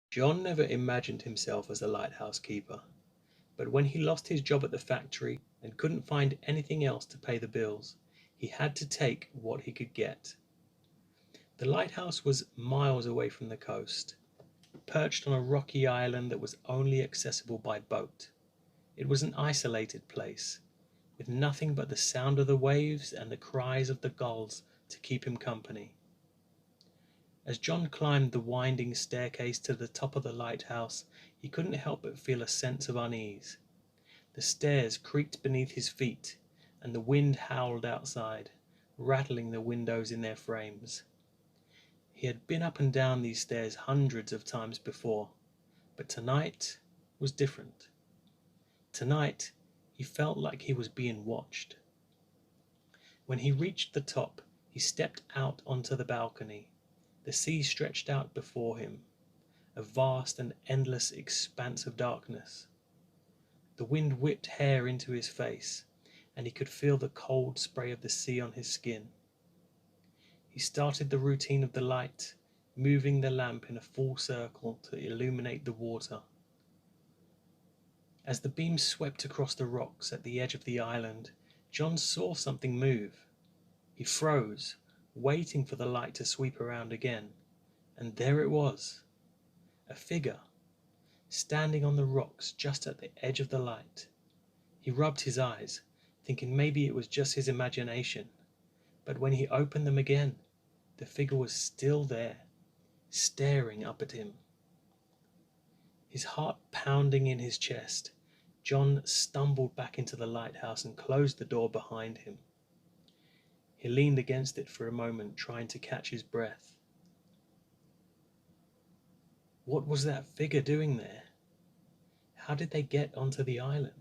John never imagined himself as a lighthouse keeper, but when he lost his job at the factory and couldn't find anything else to pay the bills, he had to take what he could get. The lighthouse was miles away from the coast, perched on a rocky island that was only accessible by boat. It was an isolated place, with nothing but the sound of the waves and the cries of the gulls to keep him company. As John climbed the winding staircase to the top of the lighthouse, he couldn't help but feel a sense of unease. The stairs creaked beneath his feet, and the wind howled outside, rattling the windows in their frames. He had been up and down these stairs hundreds of times before, but tonight was different. Tonight, he felt like he was being watched. When he reached the top, he stepped out onto the balcony. The sea stretched out before him, a vast and endless expanse of darkness. The wind whipped hair into his face, and he could feel the cold spray of the sea on his skin. He started the routine of the light, moving the lamp in a full circle to illuminate the water. As the beam swept across the rocks at the edge of the island, John saw something move. He froze, waiting for the light to sweep around again, and there it was, a figure, standing on the rocks just at the edge of the light. He rubbed his eyes, thinking maybe it was just his imagination, but when he opened them again, the figure was still there, staring up at him. His heart pounding in his chest, John stumbled back into the lighthouse and closed the door behind him. He leaned against it for a moment, trying to catch his breath. What was that figure doing there? How did they get onto the island?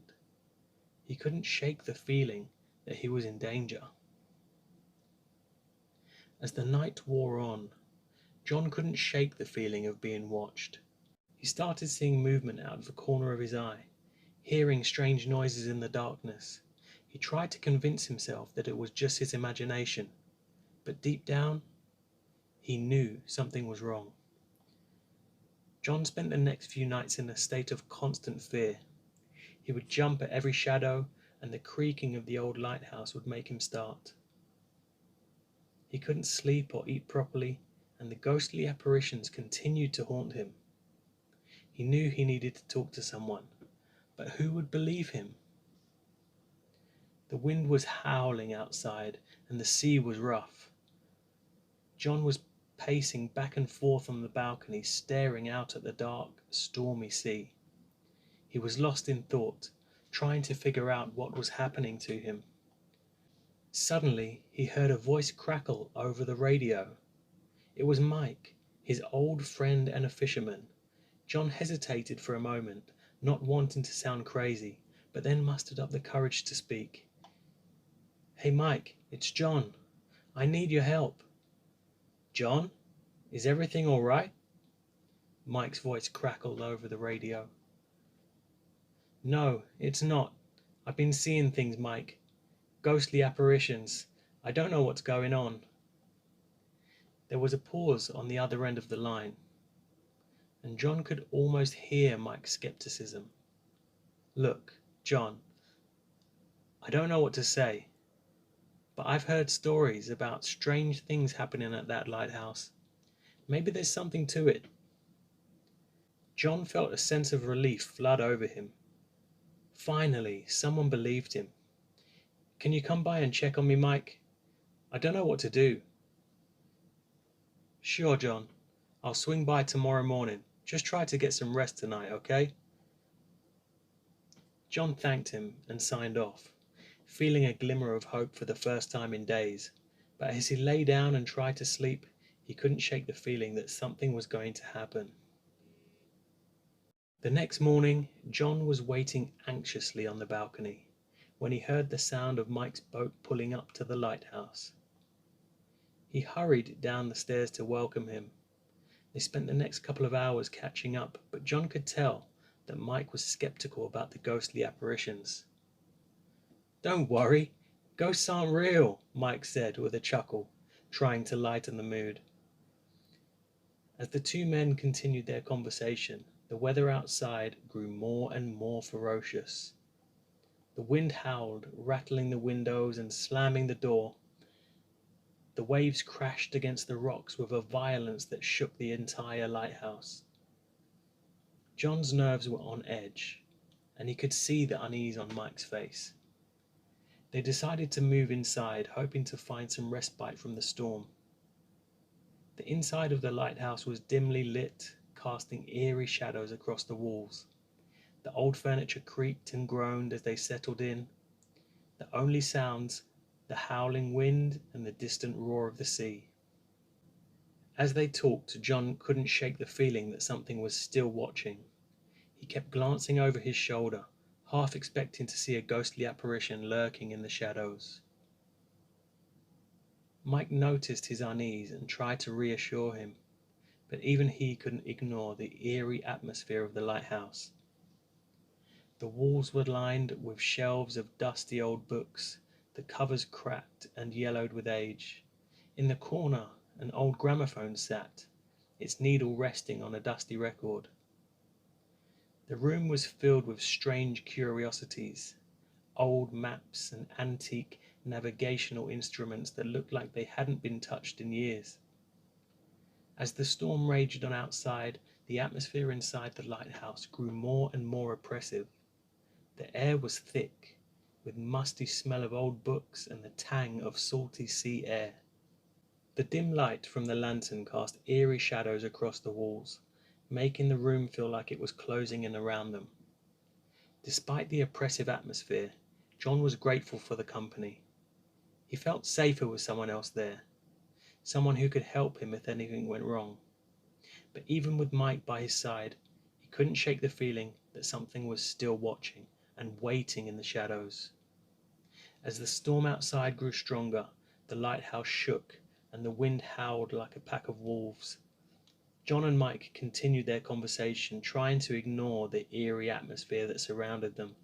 He couldn't shake the feeling that he was in danger. As the night wore on, John couldn't shake the feeling of being watched. He started seeing movement out of the corner of his eye, hearing strange noises in the darkness. He tried to convince himself that it was just his imagination, but deep down, he knew something was wrong. John spent the next few nights in a state of constant fear. He would jump at every shadow, and the creaking of the old lighthouse would make him start. He couldn't sleep or eat properly, and the ghostly apparitions continued to haunt him. He knew he needed to talk to someone, but who would believe him? The wind was howling outside, and the sea was rough. John was pacing back and forth on the balcony, staring out at the dark, stormy sea. He was lost in thought, trying to figure out what was happening to him. Suddenly, he heard a voice crackle over the radio. It was Mike, his old friend and a fisherman. John hesitated for a moment, not wanting to sound crazy, but then mustered up the courage to speak. "Hey Mike, it's John. I need your help." "John, is everything all right?" Mike's voice crackled over the radio. "No, it's not. I've been seeing things, Mike. Ghostly apparitions. I don't know what's going on." There was a pause on the other end of the line, and John could almost hear Mike's skepticism. "Look, John, I don't know what to say, but I've heard stories about strange things happening at that lighthouse. Maybe there's something to it." John felt a sense of relief flood over him. Finally, someone believed him. "Can you come by and check on me, Mike? I don't know what to do." "Sure, John. I'll swing by tomorrow morning. Just try to get some rest tonight, okay?" John thanked him and signed off, feeling a glimmer of hope for the first time in days. But as he lay down and tried to sleep, he couldn't shake the feeling that something was going to happen. The next morning, John was waiting anxiously on the balcony when he heard the sound of Mike's boat pulling up to the lighthouse. He hurried down the stairs to welcome him. They spent the next couple of hours catching up, but John could tell that Mike was skeptical about the ghostly apparitions. "Don't worry, ghosts aren't real," Mike said with a chuckle, trying to lighten the mood. As the two men continued their conversation, the weather outside grew more and more ferocious. The wind howled, rattling the windows and slamming the door. The waves crashed against the rocks with a violence that shook the entire lighthouse. John's nerves were on edge, and he could see the unease on Mike's face. They decided to move inside, hoping to find some respite from the storm. The inside of the lighthouse was dimly lit, casting eerie shadows across the walls. The old furniture creaked and groaned as they settled in. The only sounds, the howling wind and the distant roar of the sea. As they talked, John couldn't shake the feeling that something was still watching. He kept glancing over his shoulder, half expecting to see a ghostly apparition lurking in the shadows. Mike noticed his unease and tried to reassure him, but even he couldn't ignore the eerie atmosphere of the lighthouse. The walls were lined with shelves of dusty old books, the covers cracked and yellowed with age. In the corner, an old gramophone sat, its needle resting on a dusty record. The room was filled with strange curiosities, old maps and antique navigational instruments that looked like they hadn't been touched in years. As the storm raged on outside, the atmosphere inside the lighthouse grew more and more oppressive. The air was thick, with musty smell of old books and the tang of salty sea air. The dim light from the lantern cast eerie shadows across the walls, making the room feel like it was closing in around them. Despite the oppressive atmosphere, John was grateful for the company. He felt safer with someone else there, someone who could help him if anything went wrong. But even with Mike by his side, he couldn't shake the feeling that something was still watching and waiting in the shadows. As the storm outside grew stronger, the lighthouse shook and the wind howled like a pack of wolves. John and Mike continued their conversation, trying to ignore the eerie atmosphere that surrounded them.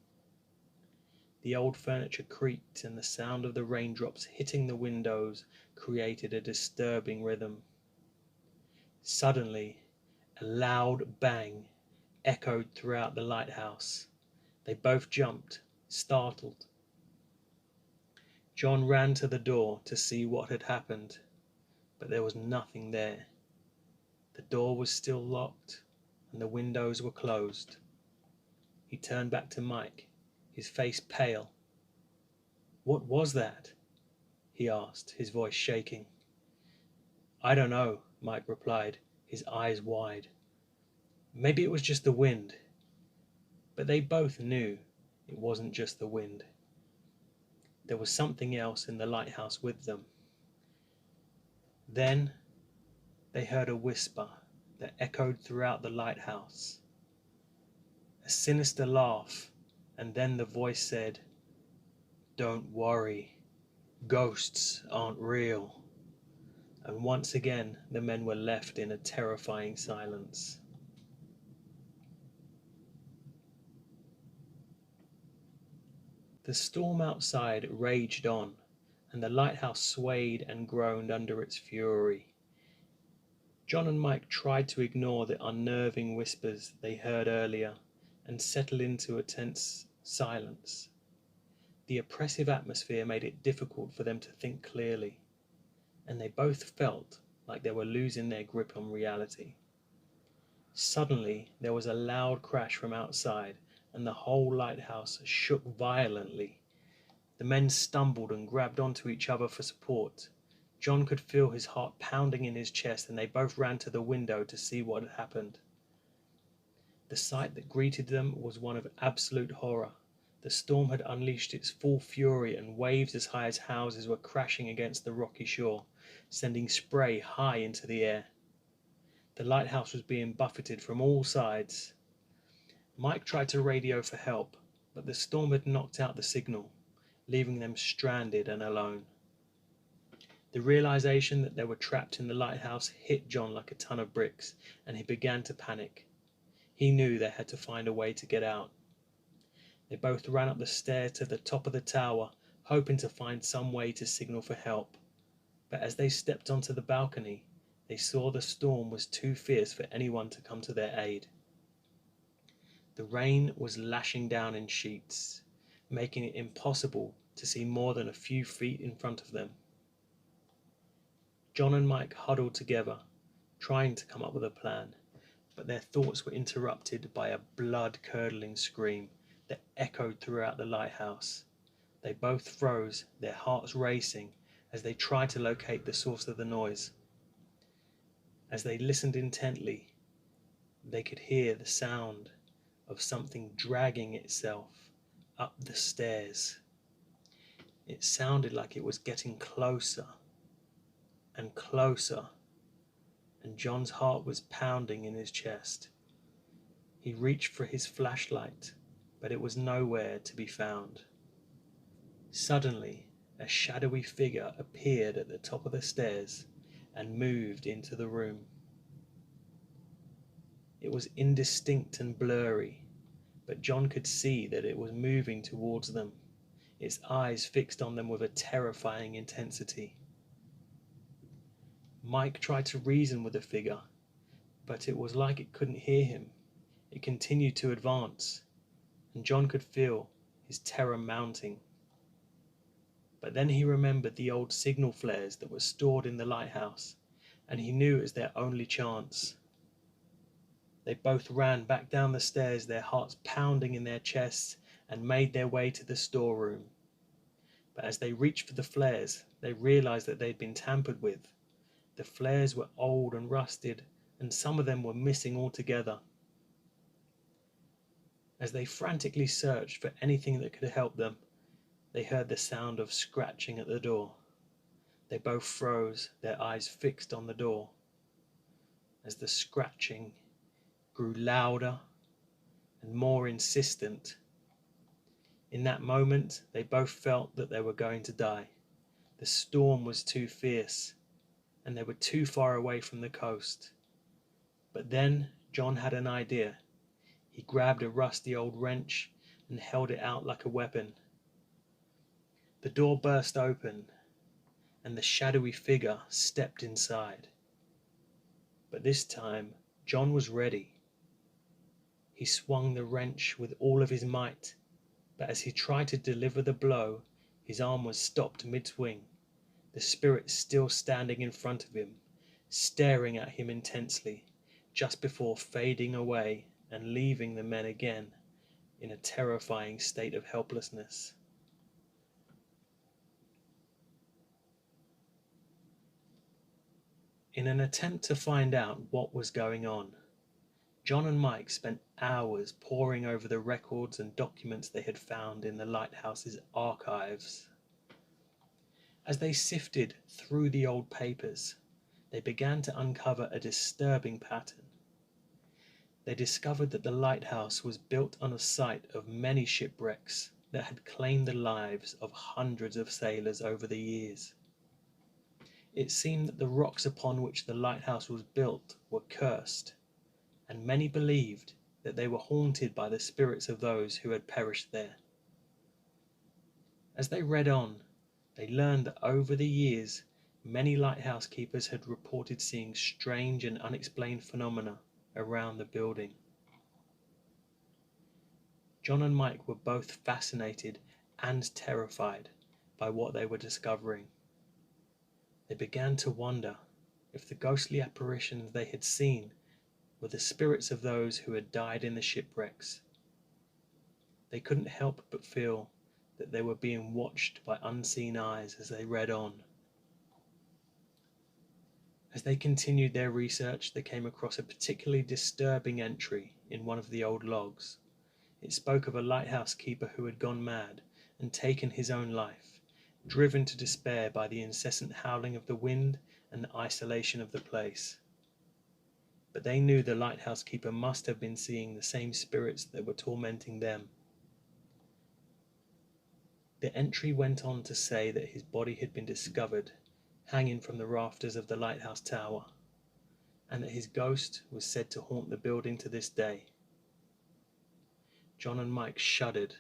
The old furniture creaked, and the sound of the raindrops hitting the windows created a disturbing rhythm. Suddenly, a loud bang echoed throughout the lighthouse. They both jumped, startled. John ran to the door to see what had happened, but there was nothing there. The door was still locked, and the windows were closed. He turned back to Mike, his face pale. "What was that?" he asked, his voice shaking. "I don't know," Mike replied, his eyes wide. "Maybe it was just the wind." But they both knew it wasn't just the wind. There was something else in the lighthouse with them. Then they heard a whisper that echoed throughout the lighthouse. A sinister laugh, and then the voice said, "Don't worry, ghosts aren't real." And once again the men were left in a terrifying silence. The storm outside raged on, and the lighthouse swayed and groaned under its fury. John and Mike tried to ignore the unnerving whispers they heard earlier and settle into a tense silence. The oppressive atmosphere made it difficult for them to think clearly, and they both felt like they were losing their grip on reality. Suddenly, there was a loud crash from outside, and the whole lighthouse shook violently. The men stumbled and grabbed onto each other for support. John could feel his heart pounding in his chest, and they both ran to the window to see what had happened. The sight that greeted them was one of absolute horror. The storm had unleashed its full fury, and waves as high as houses were crashing against the rocky shore, sending spray high into the air. The lighthouse was being buffeted from all sides. Mike tried to radio for help, but the storm had knocked out the signal, leaving them stranded and alone. The realization that they were trapped in the lighthouse hit John like a ton of bricks, and he began to panic. He knew they had to find a way to get out. They both ran up the stairs to the top of the tower, hoping to find some way to signal for help. But as they stepped onto the balcony, they they saw the storm was too fierce for anyone to come to their aid. The rain was lashing down in sheets, making it impossible to see more than a few feet in front of them. John and Mike huddled together, trying to come up with a plan, but their thoughts were interrupted by a blood-curdling scream that echoed throughout the lighthouse. They both froze, their hearts racing, as they tried to locate the source of the noise. As they listened intently, they could hear the sound of something dragging itself up the stairs. It sounded like it was getting closer and closer, and John's heart was pounding in his chest. He reached for his flashlight, but it was nowhere to be found. Suddenly, a shadowy figure appeared at the top of the stairs and moved into the room. It was indistinct and blurry, but John could see that it was moving towards them, its eyes fixed on them with a terrifying intensity. Mike tried to reason with the figure, but it was like it couldn't hear him. It continued to advance, and John could feel his terror mounting. But then he remembered the old signal flares that were stored in the lighthouse, and he knew it was their only chance. They both ran back down the stairs, their hearts pounding in their chests, and made their way to the storeroom. But as they reached for the flares, they realized that they'd been tampered with. The flares were old and rusted, and some of them were missing altogether. As they frantically searched for anything that could help them, they heard the sound of scratching at the door. They both froze, their eyes fixed on the door. As the scratching grew louder and more insistent, in that moment they both felt that they were going to die. The storm was too fierce, and they were too far away from the coast. But then John had an idea. He grabbed a rusty old wrench and held it out like a weapon. The door burst open, and the shadowy figure stepped inside. But this time, John was ready. He swung the wrench with all of his might, but as he tried to deliver the blow, his arm was stopped mid-swing, the spirit still standing in front of him, staring at him intensely, just before fading away and leaving the men again in a terrifying state of helplessness. In an attempt to find out what was going on, John and Mike spent hours poring over the records and documents they had found in the lighthouse's archives. As they sifted through the old papers, they began to uncover a disturbing pattern. They discovered that the lighthouse was built on a site of many shipwrecks that had claimed the lives of hundreds of sailors over the years. It seemed that the rocks upon which the lighthouse was built were cursed, and many believed that they were haunted by the spirits of those who had perished there. As they read on, they learned that over the years, many lighthouse keepers had reported seeing strange and unexplained phenomena around the building. John and Mike were both fascinated and terrified by what they were discovering. They began to wonder if the ghostly apparitions they had seen were the spirits of those who had died in the shipwrecks. They couldn't help but feel that they were being watched by unseen eyes as they read on. As they continued their research, they came across a particularly disturbing entry in one of the old logs. It spoke of a lighthouse keeper who had gone mad and taken his own life, driven to despair by the incessant howling of the wind and the isolation of the place. But they knew the lighthouse keeper must have been seeing the same spirits that were tormenting them. The entry went on to say that his body had been discovered hanging from the rafters of the lighthouse tower, and that his ghost was said to haunt the building to this day. John and Mike shuddered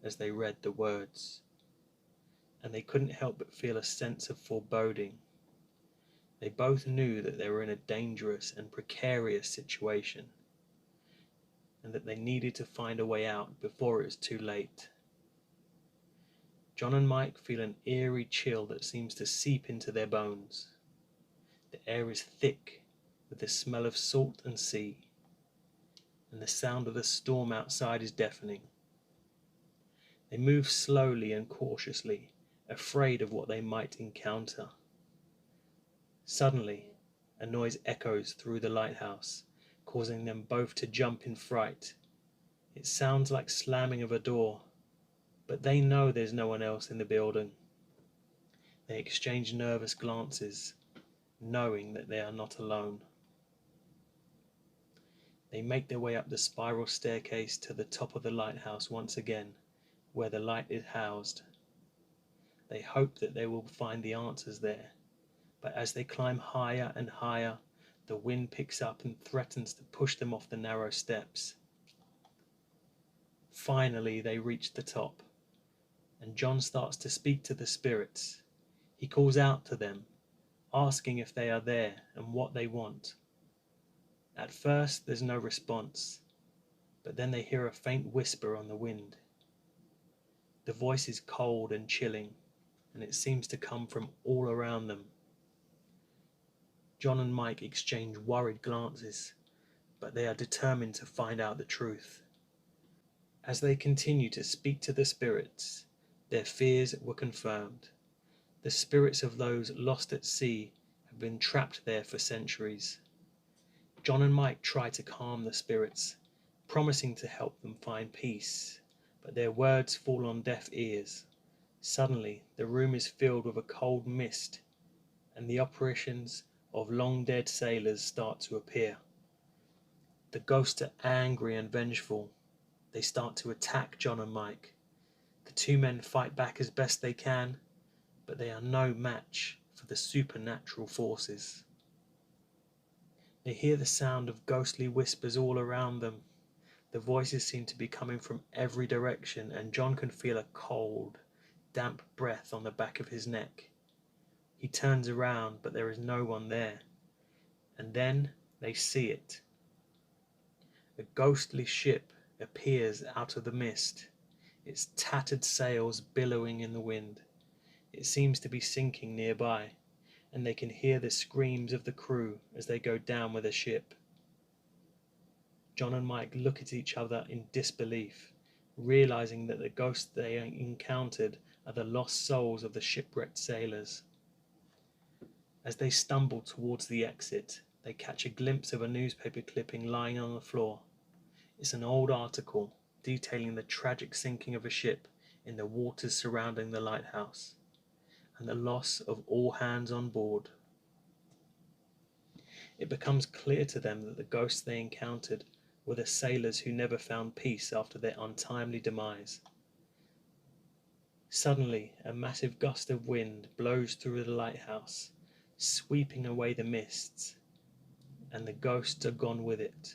as they read the words, and they couldn't help but feel a sense of foreboding. They both knew that they were in a dangerous and precarious situation, and that they needed to find a way out before it was too late. John and Mike feel an eerie chill that seems to seep into their bones. The air is thick with the smell of salt and sea, and the sound of the storm outside is deafening. They move slowly and cautiously, afraid of what they might encounter. Suddenly, a noise echoes through the lighthouse, causing them both to jump in fright. It sounds like slamming of a door, but they know there's no one else in the building. They exchange nervous glances, knowing that they are not alone. They make their way up the spiral staircase to the top of the lighthouse once again, where the light is housed. They hope that they will find the answers there, but as they climb higher and higher, the wind picks up and threatens to push them off the narrow steps. Finally, they reach the top, and John starts to speak to the spirits. He calls out to them, asking if they are there and what they want. At first, there's no response, but then they hear a faint whisper on the wind. The voice is cold and chilling, and it seems to come from all around them. John and Mike exchange worried glances, but they are determined to find out the truth. As they continue to speak to the spirits, their fears were confirmed. The spirits of those lost at sea have been trapped there for centuries. John and Mike try to calm the spirits, promising to help them find peace, but their words fall on deaf ears. Suddenly, the room is filled with a cold mist, and the apparitions of long-dead sailors start to appear. The ghosts are angry and vengeful. They start to attack John and Mike. The two men fight back as best they can, but they are no match for the supernatural forces. They hear the sound of ghostly whispers all around them. The voices seem to be coming from every direction, and John can feel a cold, damp breath on the back of his neck. He turns around, but there is no one there. And then they see it. A ghostly ship appears out of the mist, its tattered sails billowing in the wind. It seems to be sinking nearby, and they can hear the screams of the crew as they go down with the ship. John and Mike look at each other in disbelief, realizing that the ghosts they encountered are the lost souls of the shipwrecked sailors. As they stumble towards the exit, they catch a glimpse of a newspaper clipping lying on the floor. It's an old article detailing the tragic sinking of a ship in the waters surrounding the lighthouse, and the loss of all hands on board. It becomes clear to them that the ghosts they encountered were the sailors who never found peace after their untimely demise. Suddenly, a massive gust of wind blows through the lighthouse, sweeping away the mists, and the ghosts are gone with it.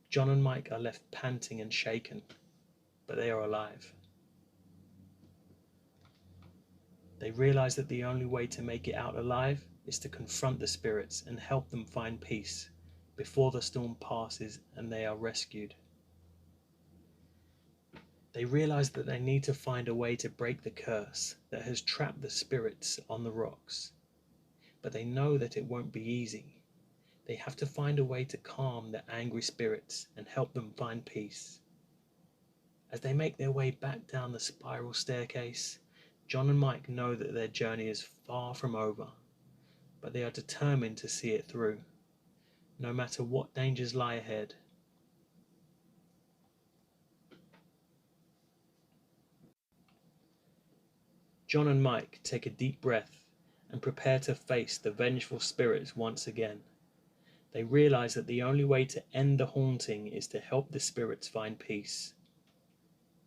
John and Mike are left panting and shaken, but they are alive. They realize that the only way to make it out alive is to confront the spirits and help them find peace before the storm passes and they are rescued. They realize that they need to find a way to break the curse that has trapped the spirits on the rocks, but they know that it won't be easy. They have to find a way to calm the angry spirits and help them find peace. As they make their way back down the spiral staircase, John and Mike know that their journey is far from over, but they are determined to see it through, no matter what dangers lie ahead. John and Mike take a deep breath and prepare to face the vengeful spirits once again. They realize that the only way to end the haunting is to help the spirits find peace.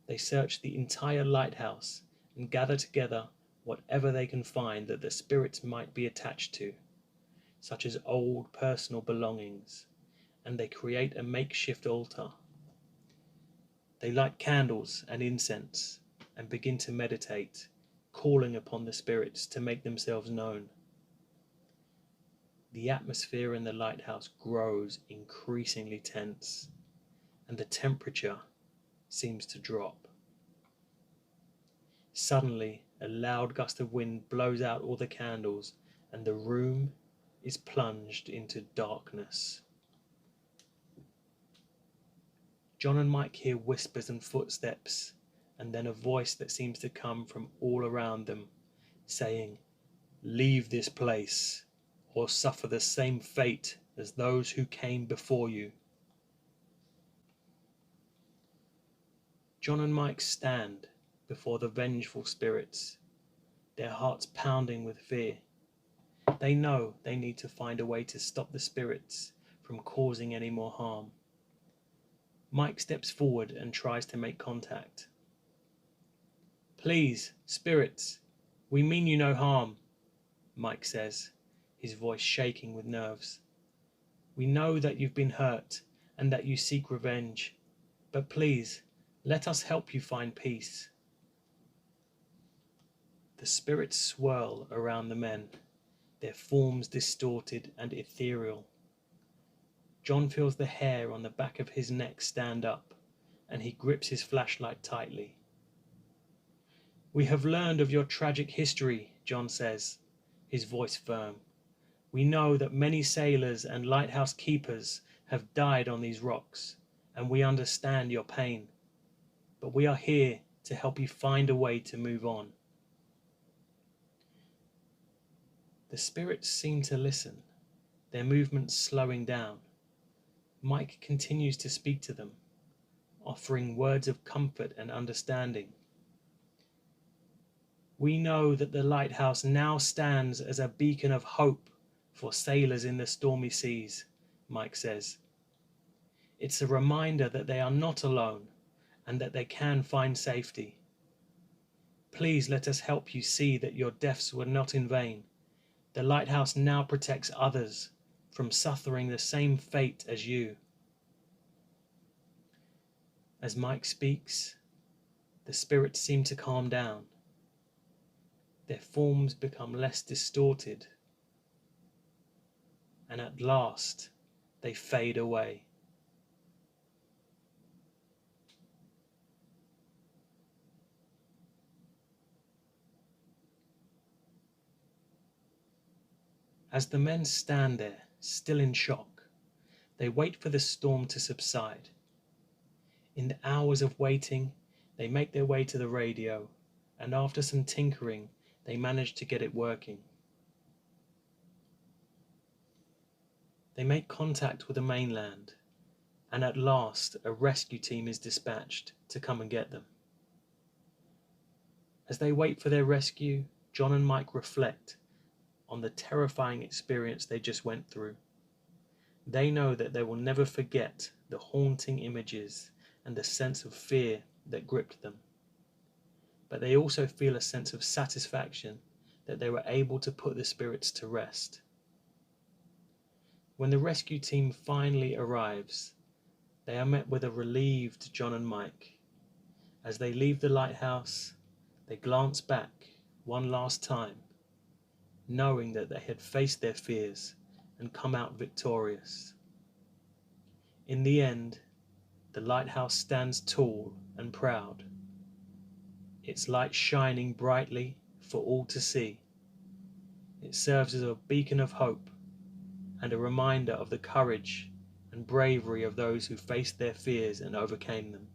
They search the entire lighthouse and gather together whatever they can find that the spirits might be attached to, such as old personal belongings, and they create a makeshift altar. They light candles and incense and begin to meditate, calling upon the spirits to make themselves known. The atmosphere in the lighthouse grows increasingly tense, and the temperature seems to drop. Suddenly, a loud gust of wind blows out all the candles, and the room is plunged into darkness. John and Mike hear whispers and footsteps, and then a voice that seems to come from all around them, saying, "Leave this place, or suffer the same fate as those who came before you." John and Mike stand before the vengeful spirits, their hearts pounding with fear. They know they need to find a way to stop the spirits from causing any more harm. Mike steps forward and tries to make contact. "Please, spirits, we mean you no harm," Mike says, his voice shaking with nerves. "We know that you've been hurt and that you seek revenge, but please, let us help you find peace." The spirits swirl around the men, their forms distorted and ethereal. John feels the hair on the back of his neck stand up, and he grips his flashlight tightly. "We have learned of your tragic history," John says, his voice firm. "We know that many sailors and lighthouse keepers have died on these rocks, and we understand your pain. But we are here to help you find a way to move on." The spirits seem to listen, their movements slowing down. Mike continues to speak to them, offering words of comfort and understanding. "We know that the lighthouse now stands as a beacon of hope for sailors in the stormy seas," Mike says. "It's a reminder that they are not alone and that they can find safety. Please let us help you see that your deaths were not in vain. The lighthouse now protects others from suffering the same fate as you." As Mike speaks, the spirits seem to calm down. Their forms become less distorted, and at last they fade away. As the men stand there, still in shock, they wait for the storm to subside. In the hours of waiting, they make their way to the radio, and after some tinkering, they manage to get it working. They make contact with the mainland, and at last a rescue team is dispatched to come and get them. As they wait for their rescue, John and Mike reflect on the terrifying experience they just went through. They know that they will never forget the haunting images and the sense of fear that gripped them. But they also feel a sense of satisfaction that they were able to put the spirits to rest. When the rescue team finally arrives, they are met with a relieved John and Mike. As they leave the lighthouse, they glance back one last time, knowing that they had faced their fears and come out victorious. In the end, the lighthouse stands tall and proud, its light shining brightly for all to see. It serves as a beacon of hope and a reminder of the courage and bravery of those who faced their fears and overcame them.